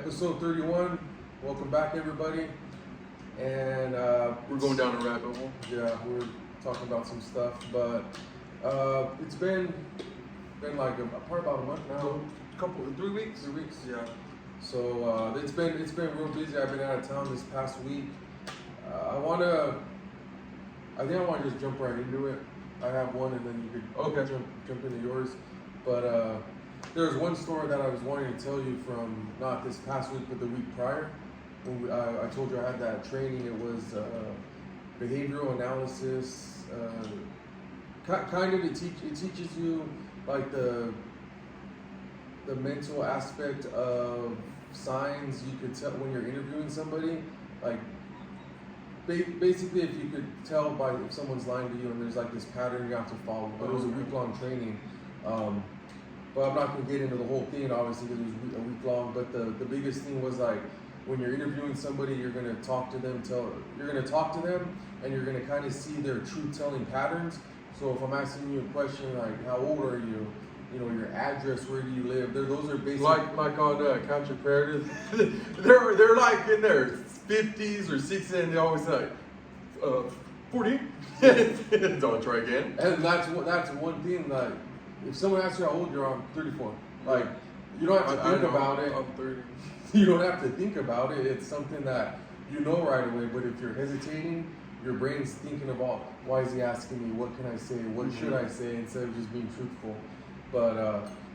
episode 31. Welcome back, everybody. And We're going down a rabbit hole. yeah, we're talking about some stuff, but it's been like probably about a month now. Couple, 3 weeks. 3 weeks. Yeah. So it's been real busy. I've been out of town this past week. I think I want to just jump right into it. I have one, and then you could jump into yours. But there's one story that I was wanting to tell you from not this past week, but the week prior. When I told you I had that training. It was behavioral analysis. Kind of it teaches you like the mental aspect of signs you could tell when you're interviewing somebody. Like basically, if you could tell by if someone's lying to you and there's like this pattern you have to follow. But it was a week-long training. But I'm not going to get into the whole thing, obviously, because it was a week long. But the biggest thing was like when you're interviewing somebody, you're going to talk to them, and you're going to kind of see their truth-telling patterns. So if I'm asking you a question like, how old are you? You know, your address, where do you live? Those are basic. Like on Couch of Predators, they're like in their 50s or 60s, and they always say, 40. Don't try again. And that's one thing. Like, if someone asks you how old you are, I'm 34. Like, you don't have to think about it. I'm 30. You don't have to think about it. It's something that you know right away. But if you're hesitating, your brain's thinking about, why is he asking me? What can I say? What should I say? Instead of just being truthful. But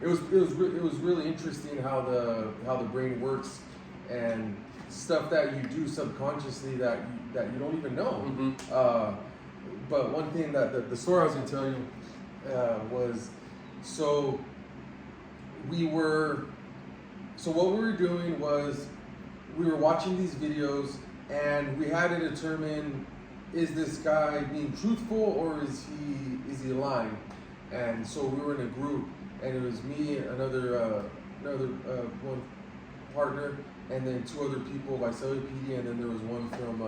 it was really interesting how the brain works, and stuff that you do subconsciously that you don't even know. Mm-hmm. But one thing that the story I was going to tell you was, so what we were doing was we were watching these videos, and we had to determine, is this guy being truthful or is he lying? And so we were in a group, and it was me, another one partner, and then two other people, Visalia PD, and then there was one from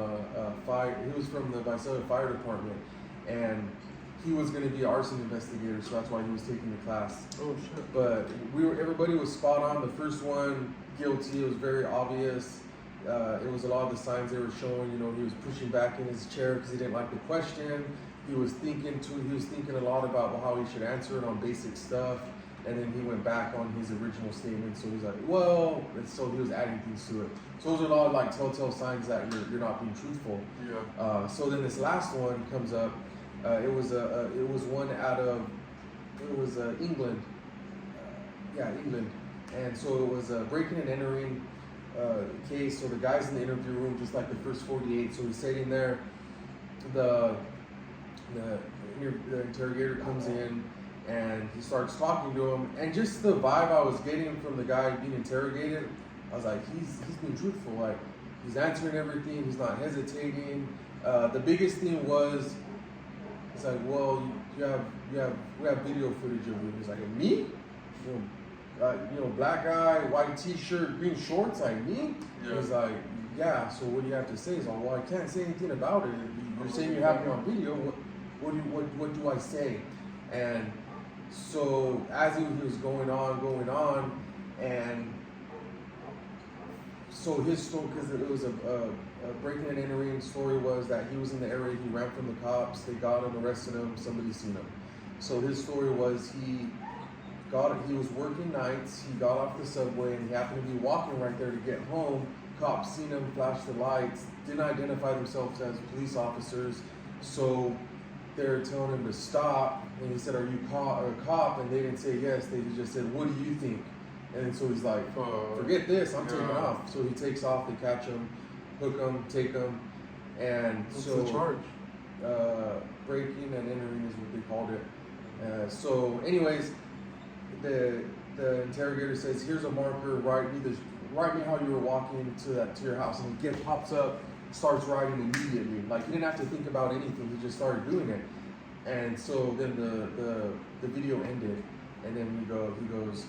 fire. He was from the Visalia Fire Department, and he was going to be an arson investigator, so that's why he was taking the class. Oh shit! But everybody was spot on. The first one, guilty. It was very obvious. It was a lot of the signs they were showing. You know, he was pushing back in his chair because he didn't like the question. He was thinking a lot about how he should answer it on basic stuff, and then he went back on his original statement. So he's like, well, and so he was adding things to it. So those are a lot of like telltale signs that you're not being truthful. Yeah. So then this last one comes up. It was one out of England. England. And so it was a breaking and entering case. So the guy's in the interview room, just like the first 48. So he's sitting there. The interrogator comes in and he starts talking to him, and just the vibe I was getting from the guy being interrogated, I was like, he's being truthful. Like, he's answering everything. He's not hesitating. The biggest thing was, it's like, well, we have video footage of you. He's like, me? Black guy, white T-shirt, green shorts, like me? Yeah. It was like, yeah. So what do you have to say? He's like, well, I can't say anything about it. You're saying you have me on video. What do I say? And so as he was going on, and so his story, because it was a breaking and entering story, was that he was in the area, he ran from the cops, they got him, arrested him, somebody seen him. So his story was he was working nights, he got off the subway, and he happened to be walking right there to get home. Cops seen him, flashed the lights, didn't identify themselves as police officers, so they're telling him to stop, and he said, are you a cop? And they didn't say yes, they just said, what do you think? And so he's like, forget this, I'm taking off. So he takes off, they catch him, hook him, take him, and what's so the charge? Breaking and entering is what they called it. So anyways, the interrogator says, here's a marker, write me how you were walking to your house, and the pops up, starts writing immediately. Like, he didn't have to think about anything, he just started doing it. And so then the video ended, and then he goes,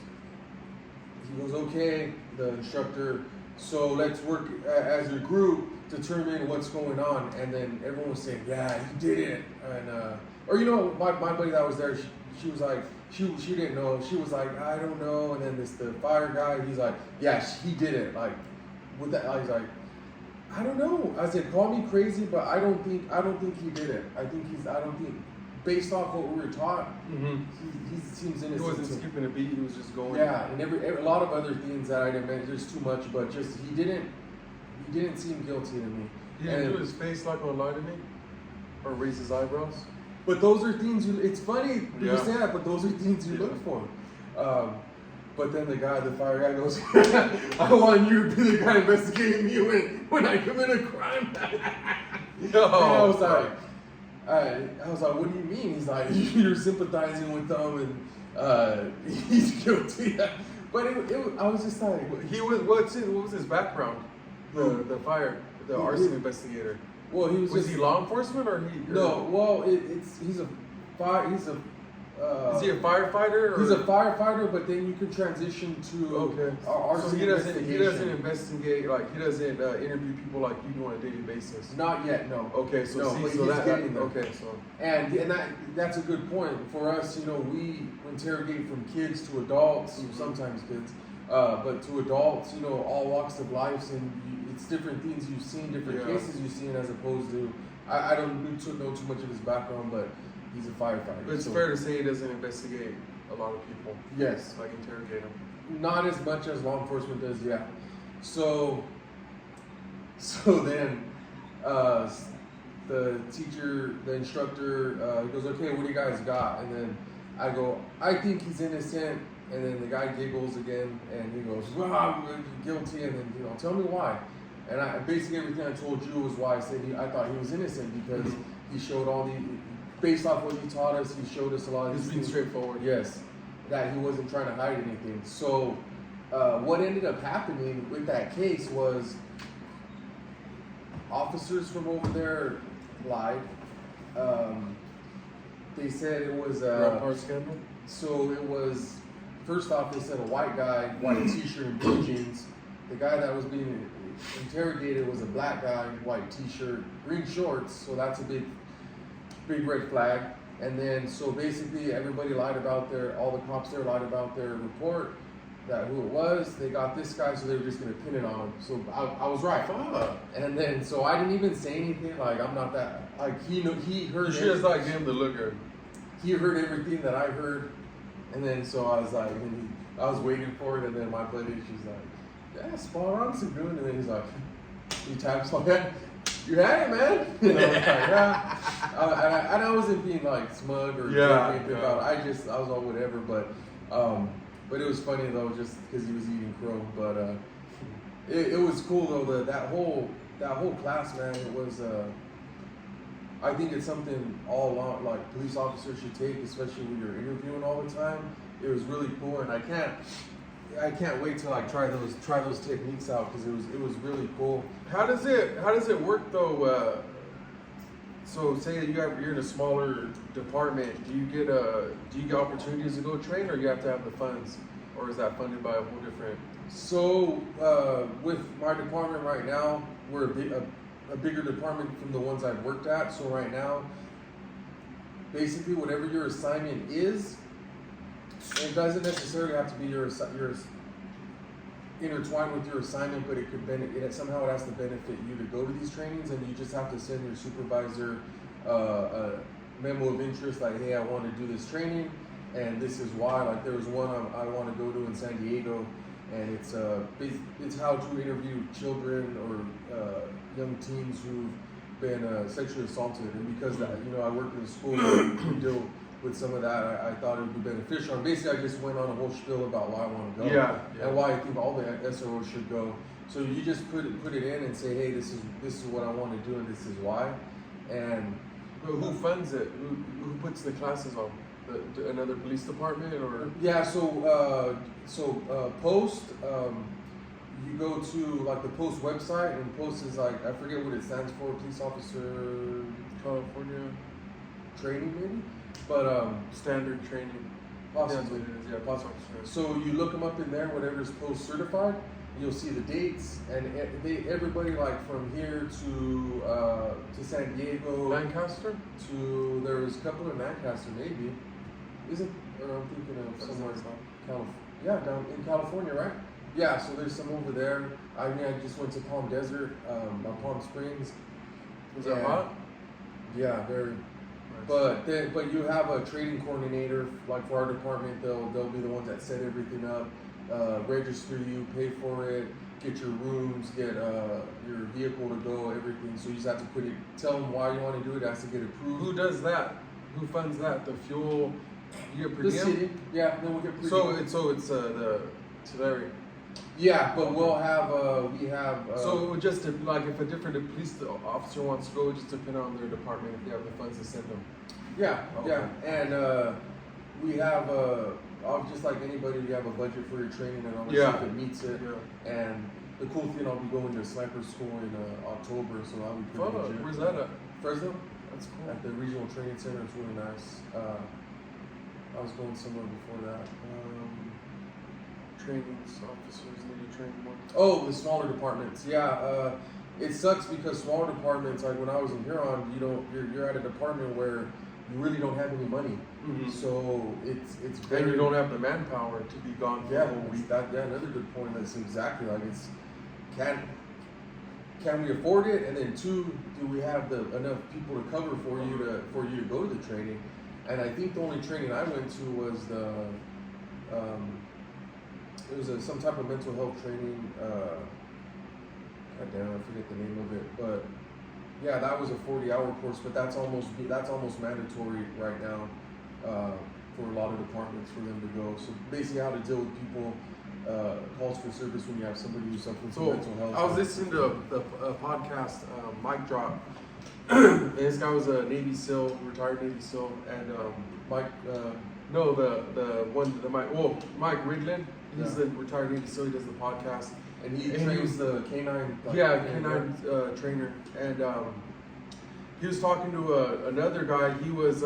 okay, the instructor, so let's work as a group, determine what's going on. And then everyone was saying, yeah, he did it. And my buddy that was there, she was like, she didn't know. She was like, I don't know. And then the fire guy, he's like, yeah, he did it. Like, with that, I was like, I don't know. I said, call me crazy, but I don't think he did it. I don't think, based off what we were taught, he seems innocent. He wasn't skipping a beat. He was just going. Yeah, and a lot of other things that I didn't mention. There's too much, but just he didn't seem guilty to me. He didn't do his face like on lie to me, or raise his eyebrows. But those are things it's funny you Yeah. say that, but those are things you look for. But then the fire guy goes, I want you to be the guy investigating me when I commit a crime. And I was like, what do you mean? He's like, you're sympathizing with them and he's guilty. But I was just like, what was his background? The arson investigator. Well, he was he law enforcement or he? No, well, he's a is he a firefighter? Or? He's a firefighter, but then you can transition to arson so he doesn't investigation. he doesn't interview people like you do on a daily basis. Not yet, no. Okay, so no, see, but so he's getting there. okay, so and that's a good point for us. You know, we interrogate from kids to adults, sometimes kids, but to adults. You know, all walks of life, and it's different things you've seen, different cases you've seen, as opposed to I don't know too much of his background, but he's a firefighter. But it's fair to say he doesn't investigate a lot of people. Yes. Like interrogate them. Not as much as law enforcement does, yeah. So then the teacher, the instructor, he goes, okay, what do you guys got? And then I go, I think he's innocent. And then the guy giggles again, and he goes, well, I'm guilty. And then, tell me why. And basically everything I told you was why I said I thought he was innocent, because he showed all based off what he taught us, he showed us a lot of He's being straightforward. Yes, that he wasn't trying to hide anything. So what ended up happening with that case was officers from over there lied. They said it was Rampart scandal? So it was, first off, they said a white guy, white t-shirt and blue jeans. The guy that was being interrogated was a black guy, white t-shirt, green shorts. So that's a big red flag. And then, so basically everybody lied about all the cops there lied about their report, that who it was. They got this guy, so they were just going to pin it on him. So I was right. And then, so I didn't even say anything. Like, I'm not that, like, he heard. You should have like him to look good. He heard everything that I heard. And then, so I was like, I was waiting for it. And then my buddy, she's like, yeah, spot on, so good. And then he's like, he taps like that. You had it, man. And I was like, yeah. And I wasn't being like smug or anything about it. I was all whatever. But it was funny though, just because he was eating crow. But it was cool though. That whole class, man. It was. I think it's something all along, like police officers should take, especially when you're interviewing all the time. It was really cool, and I can't wait to like try those techniques out, because it was really cool. How does it work though? So say you're in a smaller department, do you get opportunities to go train, or you have to have the funds, or is that funded by a whole different? So with my department right now, we're a bigger department from the ones I've worked at. So right now, basically whatever your assignment is, it doesn't necessarily have to be your intertwined with your assignment, but it somehow it has to benefit you to go to these trainings, and you just have to send your supervisor a memo of interest, like, hey, I want to do this training, and this is why. Like, there was one I want to go to in San Diego, and it's how to interview children or young teens who've been sexually assaulted, and because I work in a school we deal with some of that, I thought it would be beneficial. And basically, I just went on a whole spiel about why I want to go, and why I think all the SROs should go. So you just put it in and say, hey, this is what I want to do, and this is why. And who funds it? Who puts the classes on? Another police department, or? Yeah, so Post. You go to like the Post website, and Post is like, I forget what it stands for, Police Officer California Training, maybe. But standard training. Possibly. Yeah, possibly. So you look them up in there, whatever's Post certified. You'll see the dates, and everybody like from here to San Diego, Lancaster. there was a couple in Lancaster maybe. Isn't, or I'm thinking of somewhere in California. Yeah, down in California, right? Yeah, so there's some over there. I mean, I just went to Palm Desert, Palm Springs. Was that hot? Yeah, very. But you have a training coordinator, like for our department, they'll be the ones that set everything up, register you, pay for it, get your rooms, get your vehicle to go, everything. So you just have to put it, tell them why you want to do it. It has to get approved. Who does that? Who funds that? The fuel? You get per The diem? city, yeah. Then we get per diem. So it's the Tulare. Yeah, but we'll have we have. So it would just like if a different police officer wants to go, it just depend on their department if they have the funds to send them. Yeah, Okay. yeah, and we have just like anybody, we have a budget for your training and all that Yeah. stuff. It meets it. Yeah. And the cool thing, I'll be going to sniper school in October, so I'll be pretty Fuck, legit. where's that at? Fresno, That's cool. at the regional training center. It's really nice. I was going somewhere before that. Training officers need to train more. Oh, the smaller departments. Yeah, it sucks because smaller departments, like when I was in Huron, you're at a department where you really don't have any money. Mm-hmm. So it's very, And you don't have the manpower to be gone for yeah, a whole week. another good point. That's exactly like it's can we afford it, and then two, do we have enough people to cover for you to go to the training? And I think the only training I went to was it was some type of mental health training. God damn, I forget the name of it, but yeah, that was a 40-hour course. But that's almost mandatory right now for a lot of departments for them to go. So basically, how to deal with people, calls for service when you have somebody who's suffering from mental health. I was listening to the podcast, Mike Drop. And this guy was a Navy SEAL, retired Navy SEAL, and Mike. no, Mike Ridlin. He's Yeah. the retired Navy SEAL. He does the podcast. And he trains the canine. Canine trainer, and he was talking to another guy. He was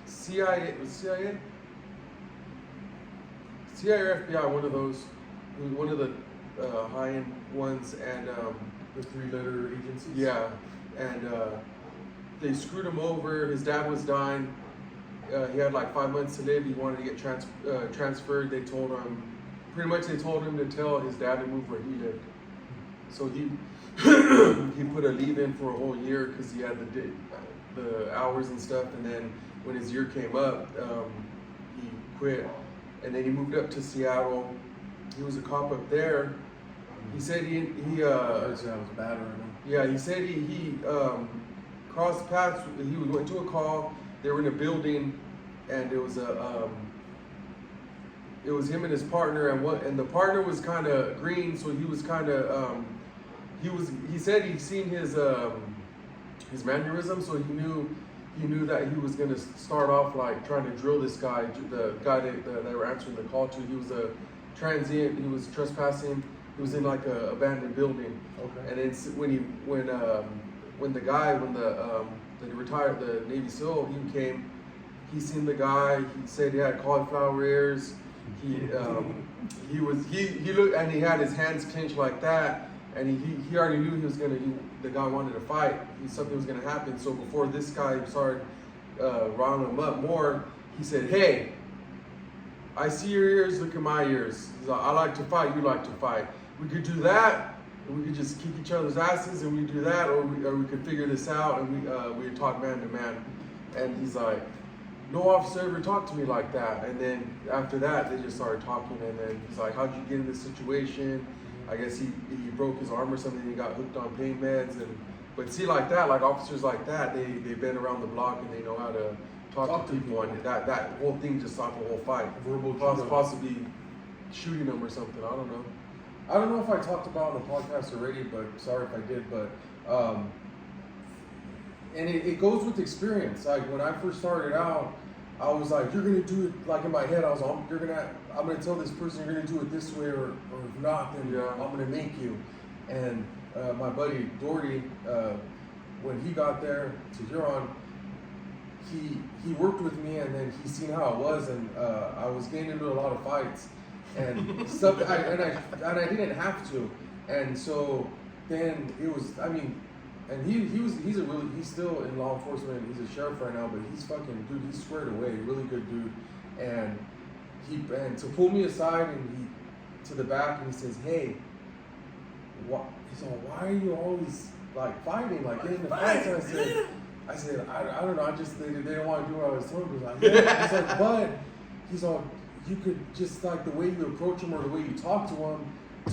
CIA or FBI, one of those, one of the high-end ones, and The 3-letter agencies. yeah, and they screwed him over. His dad was dying. He had like 5 months to live. He wanted to get transferred. They told him. Pretty much, they told him to tell his dad to move where he lived. So he he put a leave in for a whole year because he had the hours and stuff. And then when his year came up, he quit. And then he moved up to Seattle. He was a cop up there. He said he That was bad right now. yeah, he said he crossed paths. He went to a call. They were in a building, and it was him and his partner, and the partner was kind of green, so he was kind of he said he'd seen his mannerism, so he knew that he was gonna start off like trying to drill this guy, the guy that they were answering the call to. He was a transient. He was trespassing. He was in like a abandoned building. Okay. And it's when the Navy SEAL, he came. He seen the guy. He said he had cauliflower ears. He looked, and he had his hands clenched like that, and he already knew the guy wanted to fight. Something was gonna happen. So before this guy started riling him up more, he said, "Hey, I see your ears. Look at my ears. He's like, I like to fight. You like to fight. We could do that, and we could just kick each other's asses, and we do that, or we could figure this out, and we would talk man to man." And he's like, "No officer ever talked to me like that." And then after that, they just started talking, and then he's like, "How'd you get in this situation?" I guess he broke his arm or something. He got hooked on pain meds, but see, like that, like officers like that, they've been around the block and they know how to talk to people, and that whole thing just stopped the whole fight. Verbal Possibly shooting them or something. I don't know. I don't know if I talked about it on the podcast already, but sorry if I did. But and it goes with experience. Like when I first started out, I was like, "You're gonna do it." Like in my head, I was, I'm gonna tell this person you're gonna do it this way, or if not, then Yeah. I'm gonna make you. And my buddy Doherty, when he got there to Huron, he worked with me, and then he seen how it was, and I was getting into a lot of fights and stuff. And I didn't have to, and so then it was. I mean, and he's still in law enforcement. He's a sheriff right now, but he's fucking dude. He's squared away, really good dude. And to pull me aside and he to the back and he says, "Hey, he's all, why are you always like fighting, like getting in the fights?" And I said, I don't know. I just they don't want to do what I was told. He's like, yeah. He's like, but he's all, you could just like the way you approach him or the way you talk to him,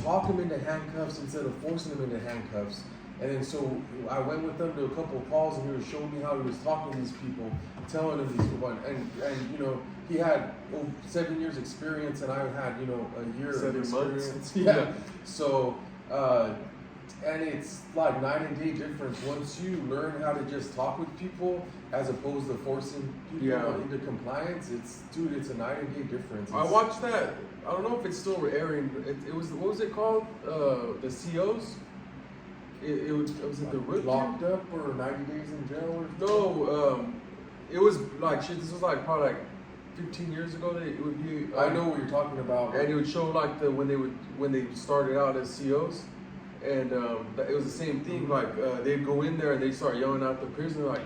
talk him into handcuffs instead of forcing him into handcuffs. And then so I went with them to a couple of calls and he was showing me how he was talking to these people, telling them these people, and you know, he had 7 years experience and I had, you know, a year 7 of experience. months. Yeah. So and it's like night and day difference once you learn how to just talk with people as opposed to forcing people into compliance. It's a night and day difference. I watched that. I don't know if it's still airing. It was, what was it called? The COs. Was it the Rookie? Locked up or 90 days in jail or no? It was like shit. This was like probably like 15 years ago. That it would be. I know what you're talking about. And it would show like when they started out as COs. And it was the same thing. Like they'd go in there and they'd start yelling out the prisoner like,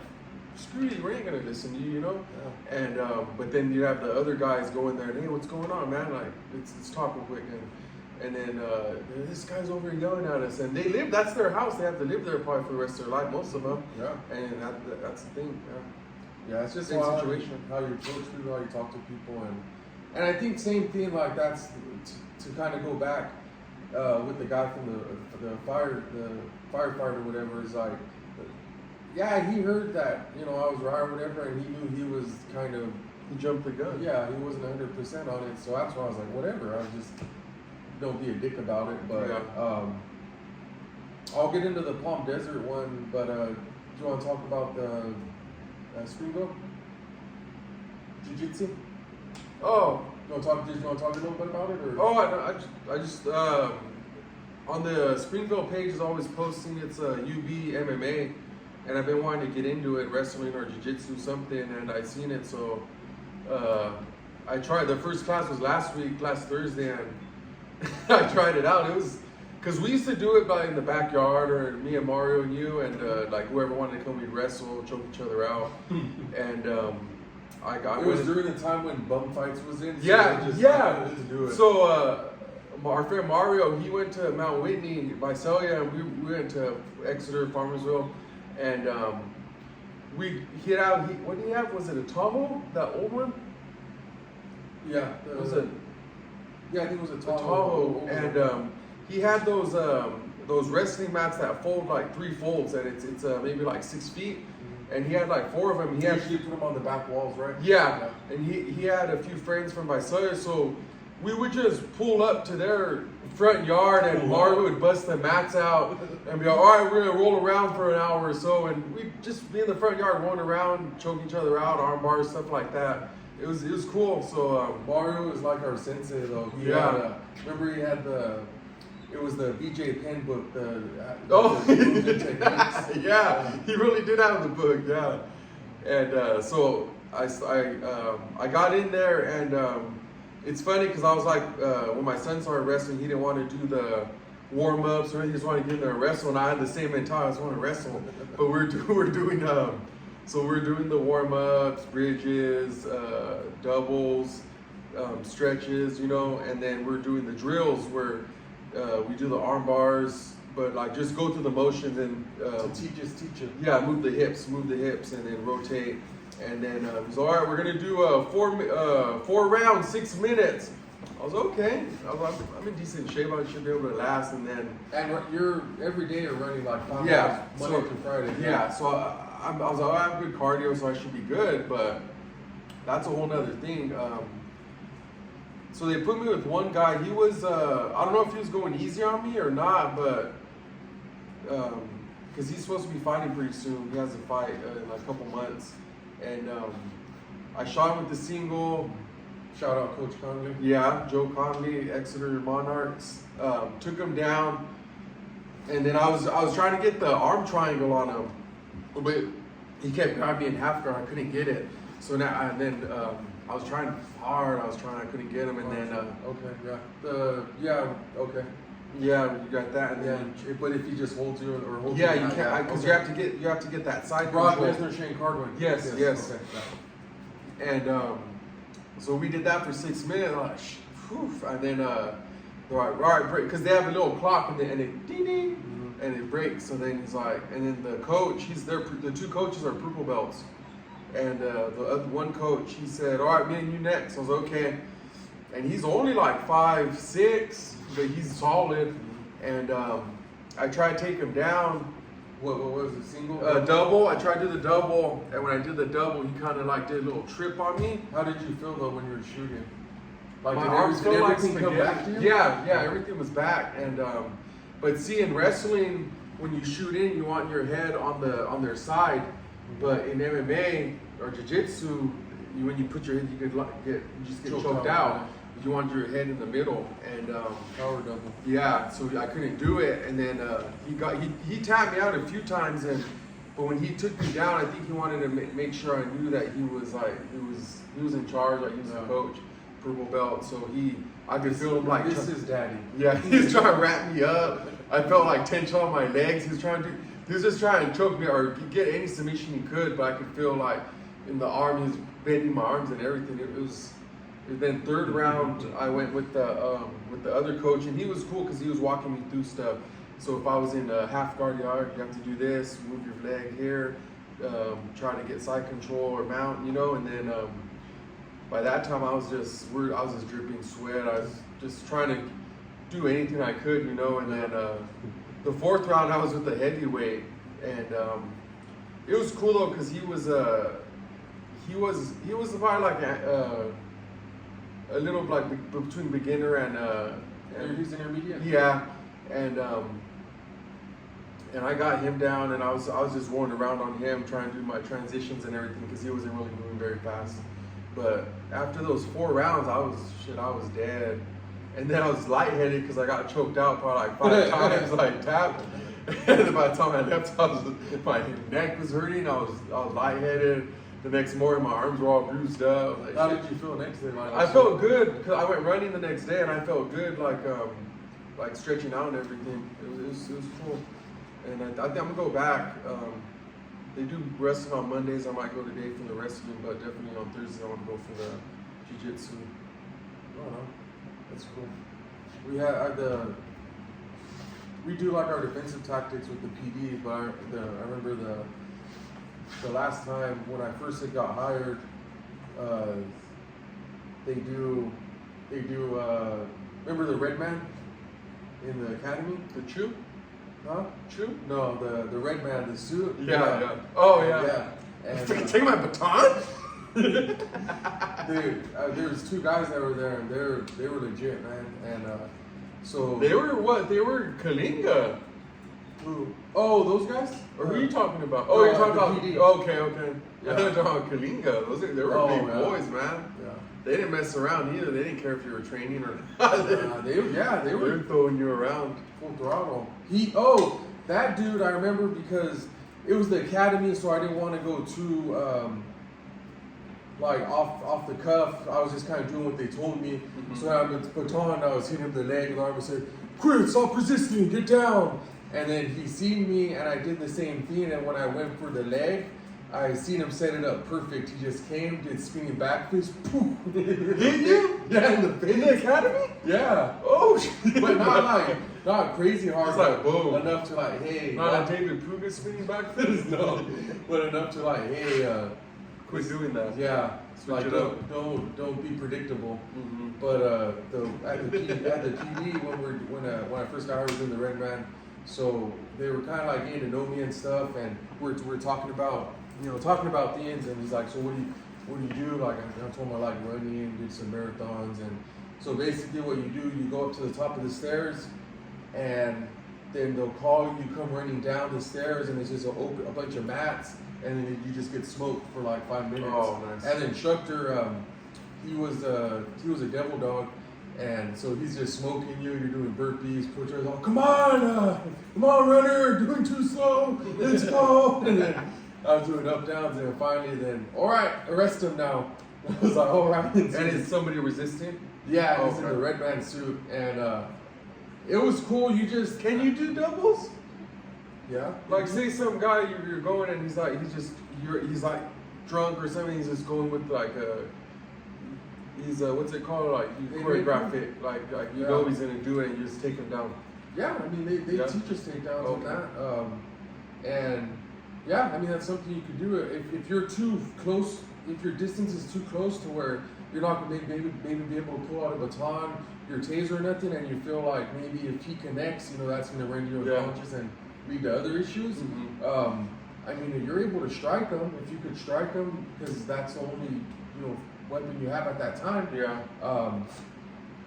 "Screw you, we ain't gonna listen to you," you know. Yeah. And but then you have the other guys go in there and, "Hey, what's going on, man? Like, let's talk real quick." And then this guy's over here yelling at us, and they live. That's their house. They have to live there probably for the rest of their life, most of them. Yeah. And that's the thing. Yeah. Yeah, it's just same situation. How you approach people, how you talk to people, and I think same thing. Like that's to kind of go back. With the guy from the firefighter, whatever, is like, yeah, he heard that, you know, I was right or whatever, and he knew he was kind of, he jumped the gun. Yeah, he wasn't 100% on it, so that's why I was like, whatever. I just don't be a dick about it. But I'll get into the Palm Desert one. But do you want to talk about the Springville Jiu-Jitsu? Oh. Did you want to talk a little bit about it? Or? Oh, I just on the Springville page is always posting it's UB MMA, and I've been wanting to get into it, wrestling or jiu-jitsu, something, and I seen it, so I tried. The first class was last Thursday, and I tried it out. It was because we used to do it in the backyard, or me and Mario and you, and like whoever wanted to come, we'd wrestle, choke each other out, and. It was during the time when bum fights was in. So yeah. To do it. So our friend Mario, he went to Mount Whitney, Visalia, and we went to Exeter, Farmersville, and what did he have? Was it a Tahoe? That old one? Yeah. Was it? Yeah, I think it was a Tahoe. Tahoe, and he had those wrestling mats that fold like 3 folds, and it's maybe like 6 feet. And he had like 4 of them. He usually put them on the back walls, right? Yeah. And he had a few friends from Visalia, so we would just pull up to their front yard, and Mario would bust the mats out and be like, all right, we're gonna roll around for an hour or so, and we'd just be in the front yard rolling around, choking each other out, arm bars, stuff like that. It was cool. So Mario is like our sensei though. Remember he had it was the BJ Penn book. The yeah, he really did have the book. Yeah, and so I got in there, and it's funny because I was like, when my son started wrestling, he didn't want to do the warm ups or anything. He just wanted to get in there and wrestle, and I had the same mentality. I just want to wrestle, but we're doing the warm ups, bridges, doubles, stretches, you know, and then we're doing the drills where. We do the arm bars, but like just go through the motions and teach it. Yeah, move the hips, and then rotate, and then he's all right. We're gonna do 4 rounds, 6 minutes. I was okay. I'm in decent shape. I should be able to last, and then. And you're every day you're running like 5 hours, Monday through Friday. Yeah, so I was like, I have good cardio, so I should be good. But that's a whole nother thing. So they put me with one guy. He was, I don't know if he was going easy on me or not, but because he's supposed to be fighting pretty soon. He has a fight in a couple months. And I shot him with the single. Shout out Coach Conley. Yeah, Joe Conley, Exeter Monarchs. Took him down. And then I was trying to get the arm triangle on him. But he kept grabbing me in half guard. I couldn't get it. So now, and then I was trying hard. I couldn't get him, and then okay, yeah, okay. Yeah, you got that, and Yeah, then but if he just holds you or holds yeah, you, you like can't that, because okay. you have to get that side Brock control. Lesnar, Shane Carwin. Yes, yes. Okay. And so we did that for 6 minutes. Like, whew, and then they're like, all right, break, because they have a little clock and it ding ding, and it breaks. So then he's like, and then the coach, he's there. The two coaches are purple belts, and the other one coach, he said, all right, me and you next. I was okay, and he's only like 5'6", but he's solid. And I tried to take him down. What was it? Single? Double. I tried to do the double, and when I did the double, he kind of like did a little trip on me. How did you feel though when you were shooting? Like My did arms did felt like everything come back to you? Yeah, everything was back. And but see, in wrestling, when you shoot in, you want your head on their side. But in MMA or jiu-jitsu, when you put your head, you just get choked out. You want your head in the middle, and Power double. yeah, so I couldn't do it. And then he tapped me out a few times, but when he took me down, I think he wanted to make sure I knew that he was in charge, like he was the coach, purple belt. So I could feel him like this is daddy. yeah, he was trying to wrap me up. I felt like tension on my legs. He was just trying to choke me or get any submission he could, but I could feel like in the arm, he was bending my arms and everything. It was. And then third round, I went with the other coach, and he was cool because he was walking me through stuff. So if I was in a half guard yard, you have to do this, move your leg here, try to get side control or mount, you know. And then by that time, I was just dripping sweat. I was just trying to do anything I could, you know. And then the fourth round, I was with the heavyweight, and it was cool though because he was probably like a little like between beginner and He's intermediate. yeah, and I got him down, and I was just rolling around on him trying to do my transitions and everything because he wasn't really moving very fast. But after those 4 rounds, I was dead, and then I was lightheaded because I got choked out probably like 5 times, like tapped. And then by the time I left, my neck was hurting. I was lightheaded. The next morning, my arms were all bruised up. Like, How did you feel next day? I felt good because I went running the next day, and I felt good, like stretching out and everything. It was cool, and I think I'm gonna go back. They do wrestling on Mondays. I might go today for the wrestling, but definitely on Thursday I want to go for the jiu-jitsu. Oh, no. That's cool. We do like our defensive tactics with the PD, but I remember the last time when I first had got hired, they do remember the red man in the academy? The chew? Huh? Chew? No, the red man, the suit. Yeah. Oh yeah. Yeah. And Take my baton? dude, there was 2 guys that were there, and they were legit, man. And so They were what? They were Kalinga. who? Oh, those guys? Or who are you talking about? Oh, you're talking the about PD. Okay. Yeah. I thought you were talking about Kalinga. They were Oh, big man. boys, man. Yeah. They didn't mess around either. They didn't care if you were training or not. They They were were throwing you around. full throttle. That dude I remember because it was the academy, so I didn't want to go too like off the cuff. I was just kind of doing what they told me. So I had the baton, I was hitting him the leg, and I would say, "Quit! Stop resisting! Get down!" And then he seen me, and I did the same thing. And when I went for the leg, I seen him set it up perfect. He just came, did spinning back fist, poof. Hit you? Yeah, in the In face. the academy? Yeah. Oh shit. But not crazy hard. It's like, but boom. enough to like, hey. Not a David Puga spinning back fist? No. But enough to like, hey, Quit doing that. yeah. Switch Like it up. don't be predictable. Mm-hmm. But at the PD when I first got hired, I was in the Red Man, so they were kind of like getting to know me and stuff, and we're talking about things, and he's like, so what do you do? Like I told him I like running, did some marathons, and so basically what you do, you go up to the top of the stairs, and then they'll call you, come running down the stairs, and it's just a bunch of mats, and then you just get smoked for like 5 minutes. Oh, nice. And the instructor, he was a devil dog, and so he's just smoking you. You're doing burpees, push-ups. Oh, come on, runner, doing too slow. Let's go. And then I was doing up downs, and finally, all right, arrest him now. I was like, all right. And is somebody resisting? Yeah, Oh, he's in okay. the red man suit, and it was cool. You just can you do doubles? Yeah. Like say some guy you're going and he's like he's like drunk or something. He's just going with like what's it called? Like you choreograph it. Like you know he's gonna do it and you just take him down. Yeah, I mean they teach us takedowns on that, and yeah, I mean that's something you could do. If you're too close, if your distance is too close to where you're not gonna maybe be able to pull out a baton, your taser or nothing, and you feel like maybe if he connects, that's gonna render you unconscious and lead to other issues. Mm-hmm. I mean, if you're able to strike them, if you could strike them, because that's the only weapon you have at that time. Yeah.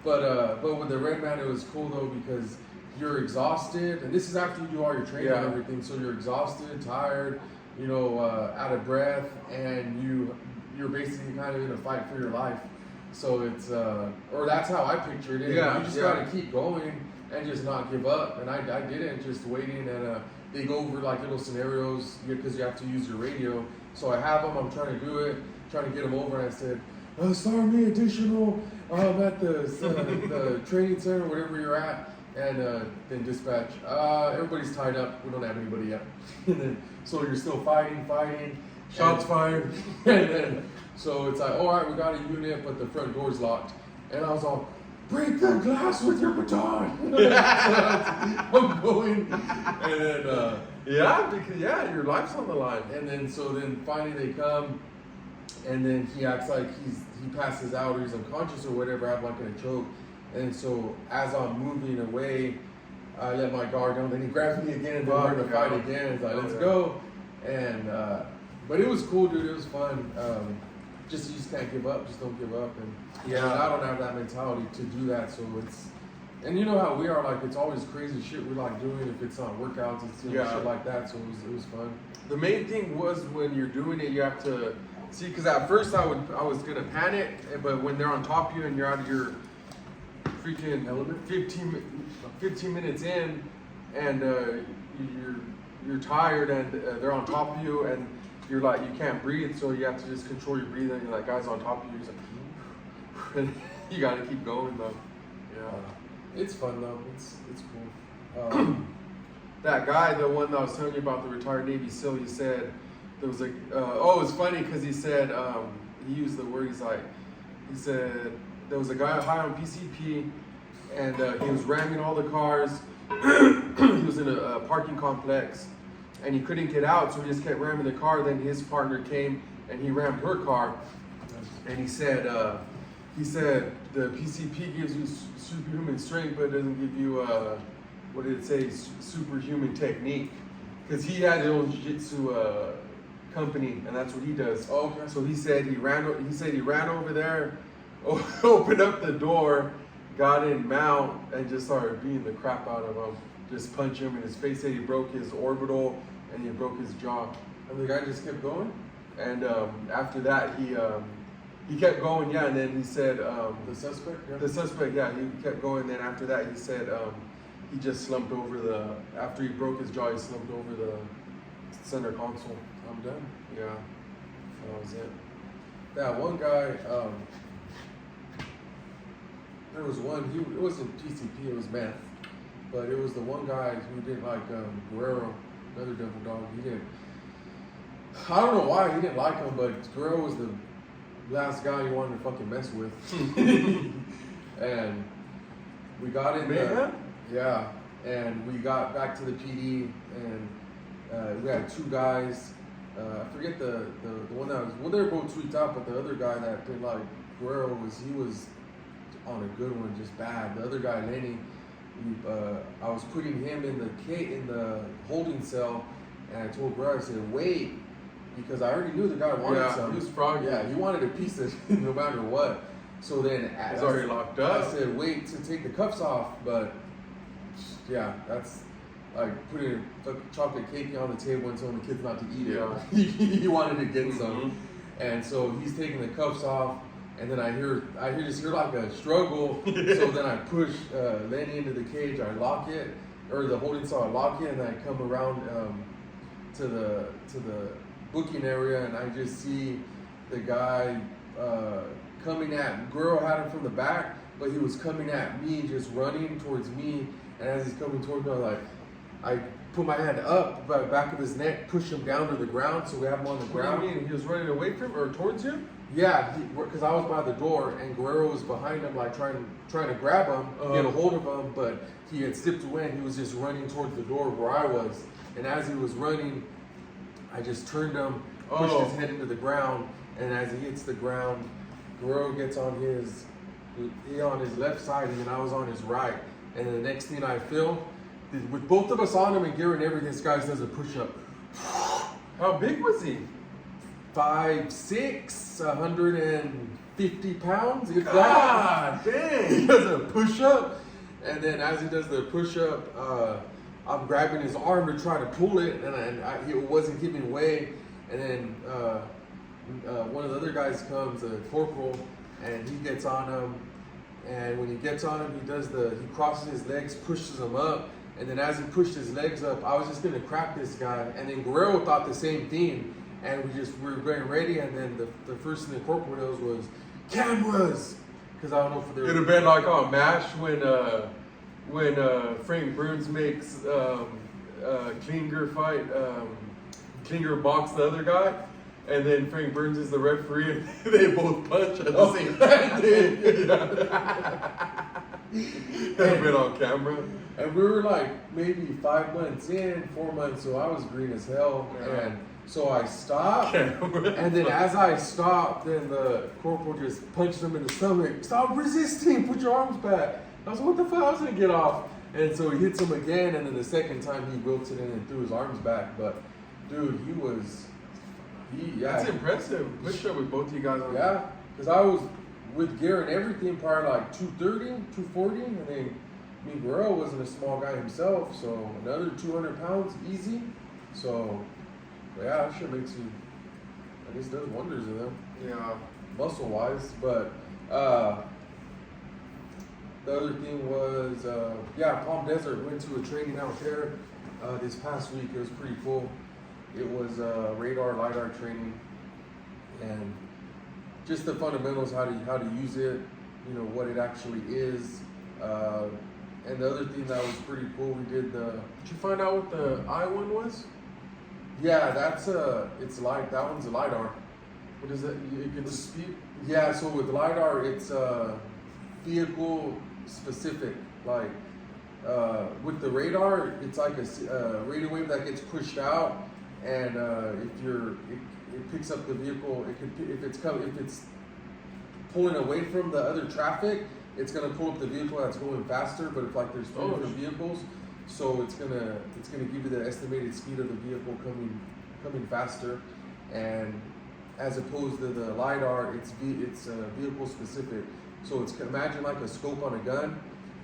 But with the Red Man, it was cool though because you're exhausted, and this is after you do all your training and everything. So you're exhausted, tired, out of breath, and you're basically kind of in a fight for your life. So it's or that's how I pictured it. Yeah, you just gotta keep going and just not give up. And I didn't, just waiting, and they go over like little scenarios because you have to use your radio. So I have them. I'm trying to do it, trying to get them over. And I said, "Start me additional at the training center, wherever you're at." And then dispatch. Everybody's tied up. We don't have anybody yet. And then, so you're still fighting. Shots fired. And then, so it's like, all right, we got a unit, but the front door's locked. And I was all, break the glass with your baton. So I'm going. And then, because your life's on the line. And then, finally they come. And then he acts like he passes out or he's unconscious or whatever. I'm like in a choke. And so as I'm moving away, I let my guard down. Then he grabs me again and we're gonna fight again. It's like, let's go. And but it was cool, dude. It was fun. You just can't give up. Just don't give up. And I don't have that mentality to do that. So and you know how we are. Like it's always crazy shit we like doing. If it's on workouts, it's shit like that. So it was fun. The main thing was when you're doing it, you have to see. Because at first I was gonna panic, but when they're on top of you and you're out of your freaking element 15 minutes in and you're tired and they're on top of you and you're like you can't breathe, so you have to just control your breathing. You're like, guys on top of you, and you got to keep going though. It's fun though. It's cool. That guy, the one that I was telling you about, the retired Navy SEAL, he said there was it's funny because he said he used the word, he said there was a guy high on PCP, and he was ramming all the cars. He was in a parking complex, and he couldn't get out, so he just kept ramming the car. Then his partner came, and he rammed her car. And he said the PCP gives you superhuman strength, but it doesn't give you what did it say? Superhuman technique, because he had his own jiu-jitsu company, and that's what he does. Oh, okay. So he said he ran over there. Opened up the door, got in mount, and just started beating the crap out of him. Just punch him in his face. Said he broke his orbital and he broke his jaw. And the guy just kept going. And after that, he kept going. And then he said the suspect. Yeah. The suspect. Yeah, he kept going. Then after that, he said he just slumped over after he broke his jaw. He slumped over the center console. I'm done. Yeah, that was it. That one guy. There was one, it wasn't PCP, it was meth. But it was the one guy who didn't like Guerrero, another Devil Dog. I don't know why he didn't like him, but Guerrero was the last guy you wanted to fucking mess with. And we got in there. Yeah. And we got back to the PD, and we had two guys. I forget the one that was, they were both tweaked out, but the other guy that didn't like Guerrero he was on a good one, just bad. The other guy, Lenny, I was putting him in the holding cell, and I told Guerrero, I said, wait, because I already knew the guy wanted something. He was froggy. Yeah, he wanted a piece of no matter what. So then he's already locked up. I said, wait to take the cuffs off, but yeah, that's like putting a chocolate cake on the table and telling the kids not to eat it. He wanted to get some, and so he's taking the cuffs off. And then I just hear like a struggle. So then I push Lenny into the cage. I lock it, or the holding cell. I lock it, and I come around to the booking area, and I just see the guy coming at. Guerrero had him from the back, but he was coming at me, just running towards me. and as he's coming towards me, I put my hand up by the back of his neck, push him down to the ground, so we have him on the ground. What do you mean? He was running away from or towards you? Yeah, because I was by the door and Guerrero was behind him, like trying to grab him, get a hold of him, but he had slipped away and he was just running towards the door where I was. And as he was running, I just turned him, pushed his head into the ground, and as he hits the ground, Guerrero gets on his left side, and then I was on his right. And the next thing I feel, with both of us on him and gear and everything, this guy does a push-up. How big was he? 5'6", 150 pounds. If God that. dang! He does a push-up, and then as he does the push-up, I'm grabbing his arm to try to pull it, and it wasn't giving way. And then one of the other guys comes, a corporal, and he gets on him. And when he gets on him, he crosses his legs, pushes him up. And then as he pushed his legs up, I was just gonna crack this guy. And then Guerrero thought the same thing. And we were getting ready. And then the first thing the corporal knows was cameras, because I don't know if they're. It'd have been like on MASH when Frank Burns makes Klinger fight, Klinger box the other guy, and then Frank Burns is the referee, and they both punch at the same time. That'd been on camera. And we were like maybe 5 months in, 4 months, so I was green as hell. Yeah. And so I stopped, and then as I stopped, then the corporal just punched him in the stomach. Stop resisting, put your arms back. I was like, what the fuck, I was gonna get off. And so he hits him again, and then the second time he wilted in and threw his arms back. But dude, That's impressive. Push up with both you guys on. Yeah, because I was with gear and everything probably like 230, 240, and then Guerrero wasn't a small guy himself, so another 200 pounds easy. So yeah, that shit makes you, I guess, does wonders in them. Yeah. Muscle wise. But the other thing was, Palm Desert. Went to a training out there this past week. It was pretty cool. It was radar, LiDAR training, and just the fundamentals, how to use it, you know, what it actually is. And the other thing that was pretty cool, we did Did you find out what the I one was? yeah, that's that one's a LiDAR. What is it? It gets speed? Yeah, so with LiDAR, it's vehicle specific. Like with the radar, it's like a radio wave that gets pushed out, and it picks up the vehicle. If it's pulling away from the other traffic, it's gonna pull up the vehicle that's going faster. But if like there's three different vehicles, so it's gonna give you the estimated speed of the vehicle coming faster, and as opposed to the LiDAR, it's vehicle specific. So it's, imagine like a scope on a gun,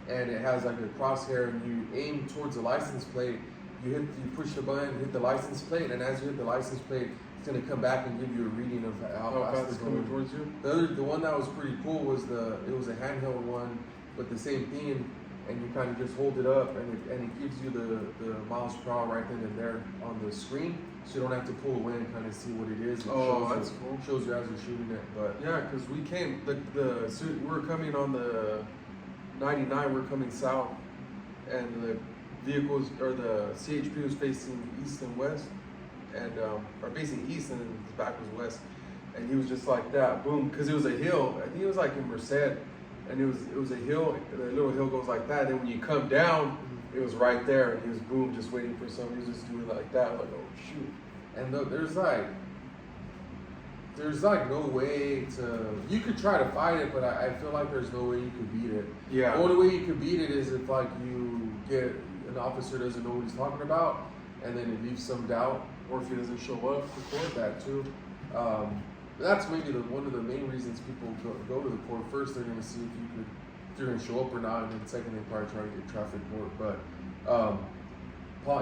and it has like a crosshair, and you aim towards the license plate. You push the button, hit the license plate, and as you hit the license plate, it's gonna come back and give you a reading of how fast it's coming towards you. The one that was pretty cool was it was a handheld one, but the same thing, and you kind of just hold it up, and it gives you the miles per hour right then and there on the screen, so you don't have to pull away and kind of see what it is. That's cool. Shows you as you're shooting it, but yeah, because we came we're coming on the 99. We're coming south, and the vehicles or the CHP was facing east and west, and or facing east and his back was west, and he was just like that, boom, because it was a hill. I think it was like in Merced, and it was a hill. The little hill goes like that. Then when you come down, it was right there, and he was boom, just waiting for somebody. He was just doing it like that. Like, oh shoot. And there's like no way you could try to fight it, but I feel like there's no way you could beat it. Yeah. The only way you could beat it is if like you get an officer doesn't know what he's talking about, and then it leaves some doubt, Or if he doesn't show up to court. that too. But that's maybe one of the main reasons people go to the court. First, they're going to see if you're going to show up or not, and then second, they probably try to get traffic court. But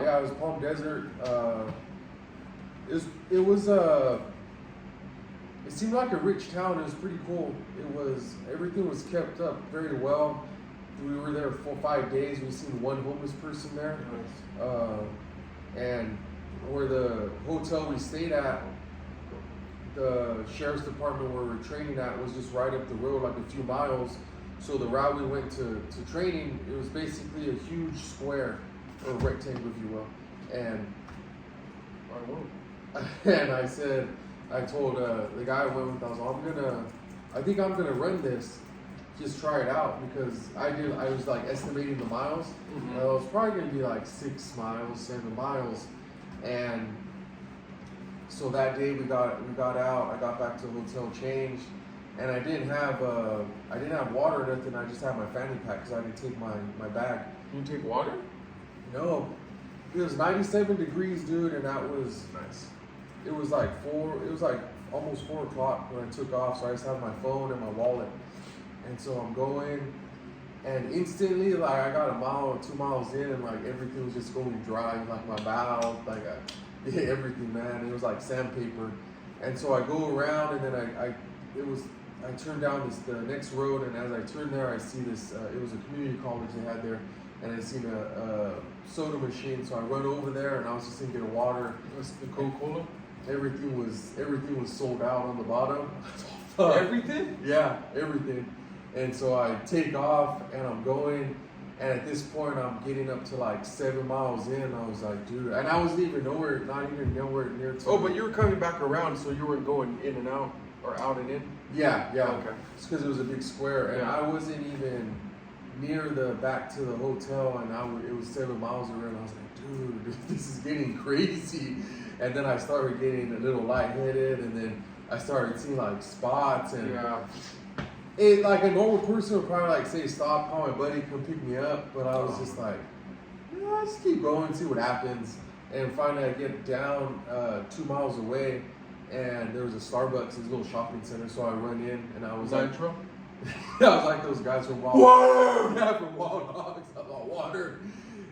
it was Palm Desert. It seemed like a rich town. It was pretty cool. Everything was kept up very well. We were there for 5 days. We seen one homeless person there, and where the hotel we stayed at, the sheriff's department where we're training at was just right up the road, like a few miles. So the route we went to training, it was basically a huge square or rectangle, if you will. And I won't. and I told the guy I went with, I was like, I think I'm gonna run this, just try it out because I was like estimating the miles. Mm-hmm. It was probably gonna be like 6 miles, 7 miles, and so that day we got out. I got back to the hotel, changed, and I didn't have water or nothing. I just had my fanny pack because I didn't take my bag. You take water? No, it was 97 degrees, dude, and that was Nice. It was like almost 4 o'clock when I took off. So I just had my phone and my wallet, and so I'm going, and instantly like I got a mile or 2 miles in, and like everything was just going dry, like my valve, like everything, man. It was like sandpaper, and so I go around, and then I turned down the next road, and as I turned there, I see this. It was a community college they had there, and I seen a soda machine. So I run over there, and I was just gonna get a water. What's the Coca-Cola? Everything was sold out on the bottom. Everything? Yeah, everything. And so I take off, and I'm going, and at this point I'm getting up to like 7 miles in. I was like, dude, and I wasn't even nowhere near to. Oh, but you were coming back around, so you weren't going in and out or out and in. Yeah. Okay. It's because it was a big square, and Yeah. I wasn't even near the back to the hotel, and it was 7 miles away, and I was like, dude, this is getting crazy. And then I started getting a little lightheaded, and then I started seeing like spots, and Yeah. it like a normal person would probably like say stop, call my buddy, come pick me up, but I was just like, I'll just keep going, see what happens. And finally I get down 2 miles away, and there was a Starbucks, this little shopping center, so I run in, and I was like, Nitro? I was like those guys from Wild Water! Yeah, from Wild Hogs. I want water.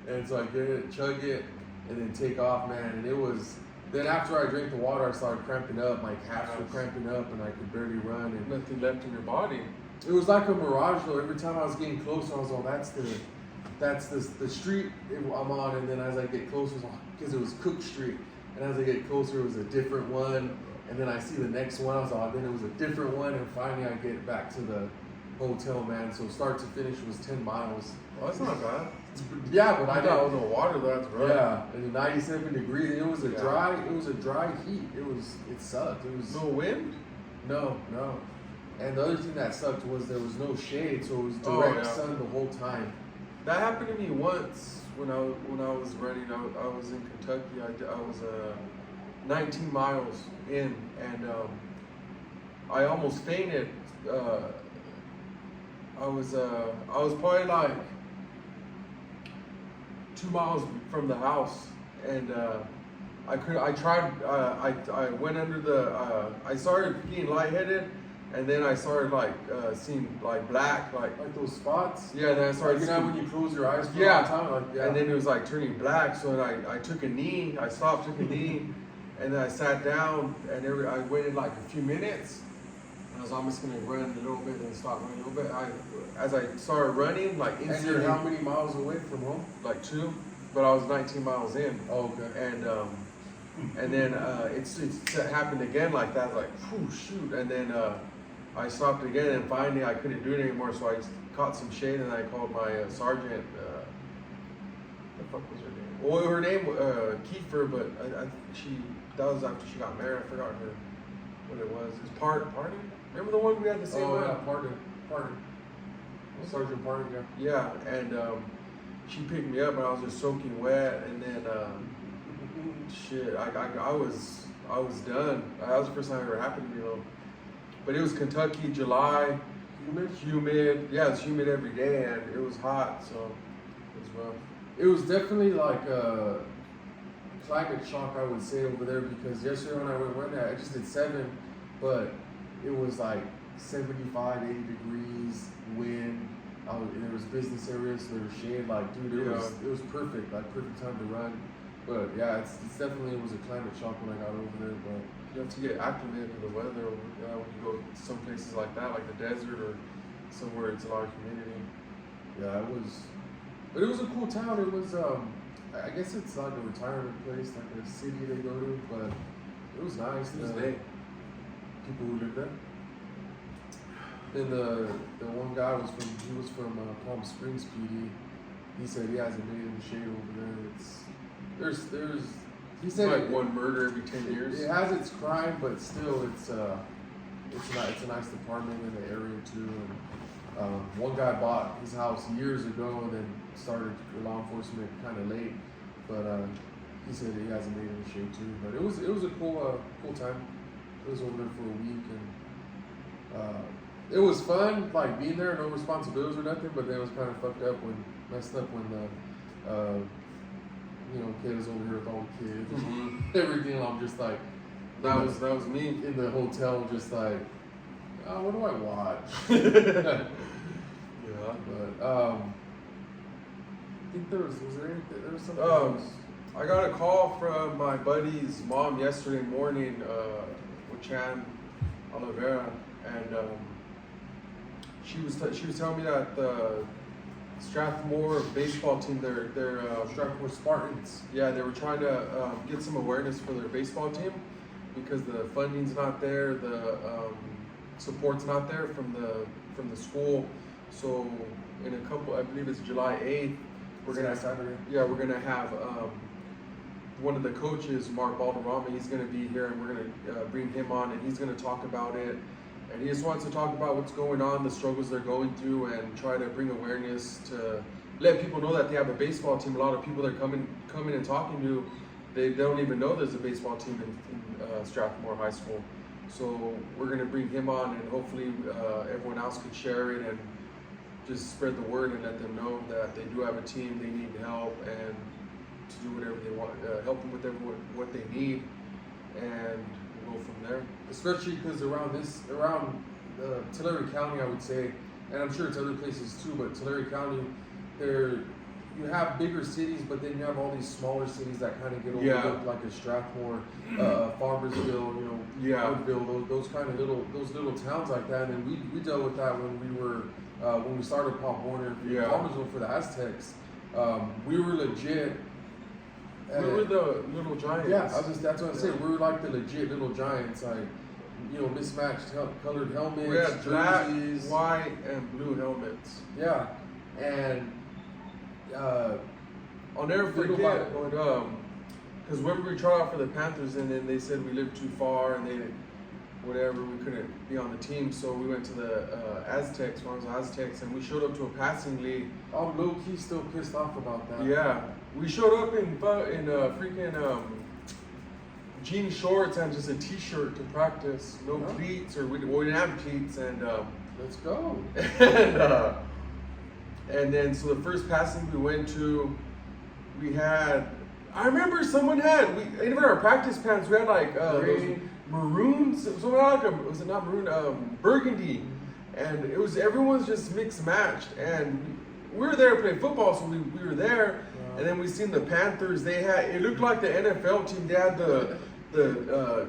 And so I get it, chug it, and then take off, man. And it was, then after I drank the water, I started cramping up. My calves were cramping up, and I could barely run. And Nothing left in your body. it was like a mirage, though. Every time I was getting closer, I was like, that's the street I'm on. And then as I get closer, because it was Cook Street, and as I get closer, it was a different one. And then I see the next one, I was like, then it was a different one, and finally I get back to the hotel, man. So start to finish was 10 miles. Well, that's not bad. Yeah, but I thought it was no water, that's right. Yeah, and 97 degrees. It was a Yeah. dry heat. It sucked. It was No wind? no. And the other thing that sucked was there was no shade, so it was Oh, direct yeah. sun the whole time. That happened to me once when I was running. I was in Kentucky. I was 19 miles in, and I almost fainted. I was probably like 2 miles from the house, and I went under the. I started getting lightheaded, and then I started like seeing like black, Like those spots. yeah. Then I started Like, you know seeing- when you close your eyes for Yeah. a long time? Like, yeah. and then it was like turning black. So then I took a knee. I stopped, took a knee, and then I sat down. And I waited like a few minutes. And I was almost gonna run a little bit, then stop running a little bit. As I started running, like and instantly, you're how many miles away from home? like 2, but I was 19 miles in. Oh, okay. And then it happened again like that, like whew, shoot. And then I stopped again, and finally I couldn't do it anymore. So I caught some shade, and I called my sergeant. What the fuck was her name? Well, her name Kiefer, but that was after she got married. I forgot what it was. It's Party. Remember the one we had the same one? Yeah, Pardon. Sergeant Pardon, yeah. Yeah, and she picked me up, and I was just soaking wet, and then shit, I was done. That was the first time it ever happened to me though. But it was Kentucky, July, humid. Yeah, it's humid every day, and it was hot, so it was rough. It was definitely like a climate shock, I would say, over there, because yesterday when I went running, I just did 7, but it was like 75, 80 degrees, wind. There was business areas, so there was shade. Like, dude, it was perfect, like perfect time to run. But yeah, it's definitely, it was a climate shock when I got over there. But You have to get acclimated to the weather when you go to some places like that, like the desert or somewhere it's a lot of humidity. yeah, but it was a cool town. It was, I guess it's like a retirement place, like a city they go to, but it was nice. Who's The they? people who live there. Then the one guy was from Palm Springs PD. He said he hasn't made it in the shade over there. There's he said like one murder every 10 years. It has its crime, but still it's a nice department in the area too. And one guy bought his house years ago and then started law enforcement kind of late, but he said he hasn't made it in the shade too. But it was a cool time. It was over there for a week and it was fun, like being there, no responsibilities or nothing. But then it was kind of messed up when the kids over here with all the kids, everything. I'm just like, that was me in the hotel, just like, oh, what do I watch? Yeah, but I think there was something else. I got a call from my buddy's mom yesterday morning, with Chan Oliveira, and she was telling me that the Strathmore baseball team, their Strathmore Spartans. yeah, they were trying to get some awareness for their baseball team because the funding's not there, the support's not there from the school. So in a couple, I believe it's July 8th, we're gonna have one of the coaches, Mark Balderrama. He's gonna be here, and we're gonna bring him on, and he's gonna talk about it. And he just wants to talk about what's going on, the struggles they're going through, and try to bring awareness to let people know that they have a baseball team. A lot of people they're coming and talking to, they don't even know there's a baseball team in Strathmore High School. So we're going to bring him on, and hopefully everyone else could share it and just spread the word and let them know that they do have a team, they need help, and to do whatever they want, help them with what they need, and we'll go from there. Especially because around Tulare County, I would say, and I'm sure it's other places too, but Tulare County, you have bigger cities, but then you have all these smaller cities that kind of get overlooked, like a Strathmore, Farmersville, Woodville, those kind of little towns like that. And we dealt with that when we started Pop Warner in Farmersville for the Aztecs. We were legit. We were the little giants. Yeah, that's what I'm saying. We were like the legit little giants, like mismatched colored helmets, we had black, jerseys, white, and blue helmets. Yeah, and I'll never forget, because when we tried out for the Panthers, and then they said we lived too far, and we couldn't be on the team, so we went to the Aztecs, Farmersville Aztecs, and we showed up to a passing league. I'm low key still pissed off about that. Yeah, we showed up in freaking jean shorts and just a t-shirt to practice, no cleats, or we didn't have cleats, and let's go. and then so the first passing we went to, I remember someone in our practice pants, we had like those maroons, was it not maroon, burgundy, and everyone's just mixed matched, and we were there playing football, so we were there, and then we seen the Panthers. It looked like the NFL team. They had the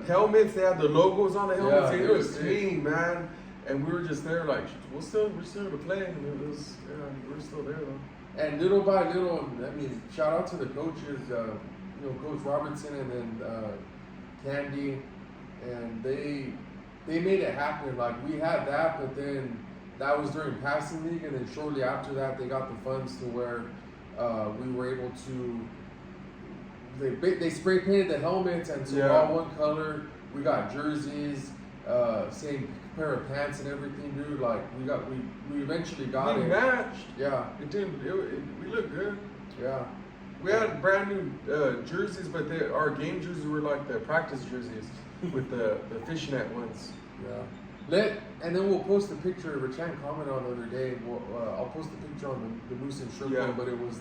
helmets, they had the logos on the helmets. It was clean, man, and we were just there like we're still to play, and we're still there though. And little by little, I mean, shout out to the coaches, Coach Robertson and then Candy, and they made it happen. Like we had that, but then that was during passing league, and then shortly after that, they got the funds to where we were able to. They spray painted the helmets, and so we're all one color. We got jerseys, same pair of pants and everything, dude. Like we eventually got it. We matched. Yeah. We looked good. Yeah. We had brand new jerseys, but our game jerseys were like the practice jerseys with the fishnet ones. Yeah. And then we'll post a picture. Richan commented on the other day. I'll post a picture on the Moose and Shirt one, but it was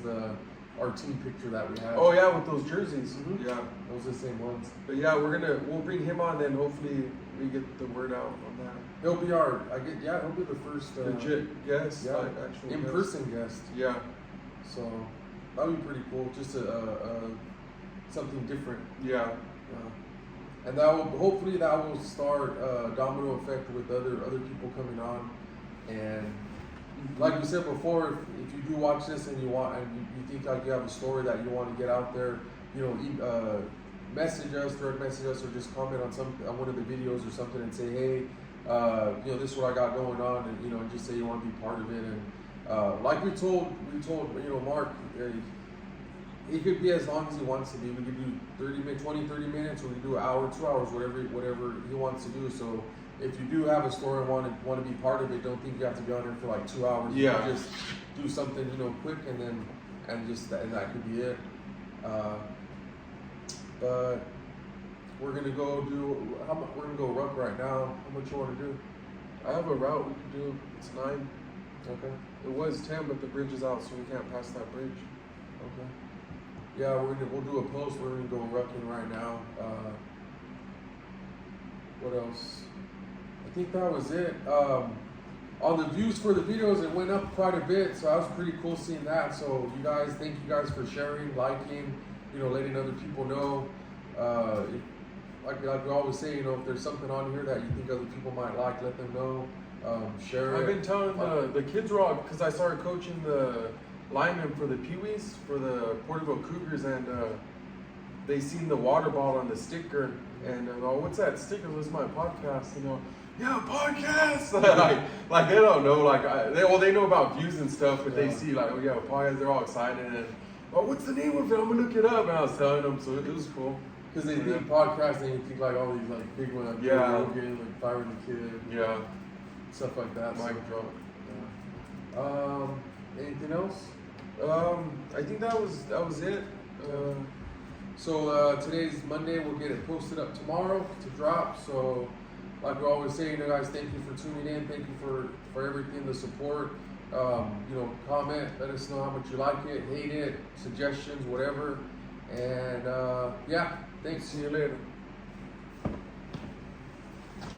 our team picture that we had. Oh yeah, with those jerseys. Mm-hmm. Yeah, those are the same ones. But yeah, we'll bring him on, then hopefully we get the word out on that. He'll be he'll be the first legit guest, like actual in-person guest. Yeah. So that'll be pretty cool. Just something different. Yeah. And hopefully that will start a domino effect with other people coming on. And like we said before, if you do watch this and you think like you have a story that you want to get out there, message us, direct message us, or just comment on one of the videos or something and say, hey, this is what I got going on, and and just say you want to be part of it. And like we told Mark, it could be as long as he wants to be. We could do 30 minutes, or we could do an hour, 2 hours, whatever he wants to do. So if you do have a story and want to be part of it, don't think you have to be on there for like 2 hours. Yeah. You can just do something quick, and that could be it. But we're gonna go we're gonna go ruck right now. How much you want to do? I have a route we can do. It's 9. Okay. It was 10, but the bridge is out, so we can't pass that bridge. Okay. Yeah, we'll do a post. We're gonna go rucking right now. What else? I think that was it. On the views for the videos, it went up quite a bit, so that was pretty cool seeing that. So thank you guys for sharing, liking, letting other people know. Like we always say, if there's something on here that you think other people might like, let them know. Share it. I've been telling the kids were all, because I started coaching the linemen for the Pee-wees, for the Porterville Cougars, and they seen the water bottle on the sticker, and oh, what's that sticker? What's my podcast? Yeah, podcast. like they don't know, they know about views and stuff, but they see like, oh yeah, a podcast. They're all excited, and what's the name of it? I'm gonna look it up. And I was telling them, so it was cool. Because they think podcast, and you think like all these like big ones, like Yeah. Rogan, like Firing the Kid, Yeah. stuff like that. Mic drop. Anything else? I think that was it. So today's Monday. We'll get it posted up tomorrow to drop. So like we always say, guys, thank you for tuning in. Thank you for everything, the support. Comment, let us know how much you like it, hate it, suggestions, whatever. And yeah, thanks. See you later.